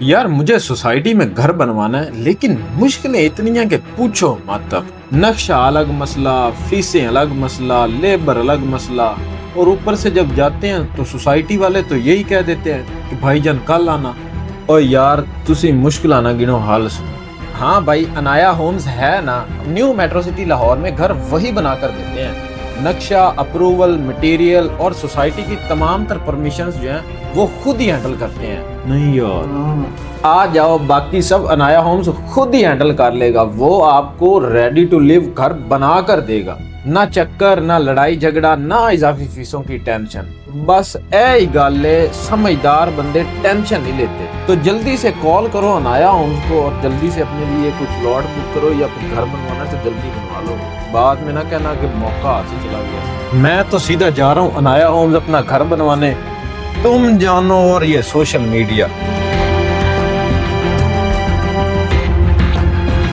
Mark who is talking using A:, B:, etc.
A: यार मुझे सोसाइटी में घर बनवाना है लेकिन मुश्किलें इतनी हैं कि पूछो मत। अब नक्शा अलग मसला, फीसें अलग मसला, लेबर अलग मसला, और ऊपर से जब जाते हैं तो सोसाइटी वाले तो यही कह देते हैं कि भाईजान कल आना। और यार तुसी मुश्किल ना गिनो हाल सुनो। हाँ भाई, अनाया होम्स है ना, न्यू मेट्रो सिटी लाहौर में घर वही बना कर देते हैं। नक्शा, अप्रूवल, मटेरियल और सोसाइटी की तमाम तर परमिशंस जो हैं वो खुद ही हैंडल करते हैं। नहीं यार, आ जाओ, बाकी सब अनाया होम्स खुद ही हैंडल कर लेगा। वो आपको रेडी टू लिव घर बना कर देगा। ना चक्कर, ना लड़ाई झगड़ा, ना इजाफी फीसों की टेंशन। बस ए गल समझदार बंदे टेंशन नहीं लेते। तो जल्दी से कॉल करो अनाया होम्स को और जल्दी से अपने लिए कुछ प्लॉट बुक करो या फिर घर बनवाना तो जल्दी बनवा लो। बाद में ना कहना कि मौका हाथ से चला गया। मैं तो सीधा जा रहा हूँ अनाया होम्स अपना घर बनवाने। तुम जानो और ये सोशल मीडिया।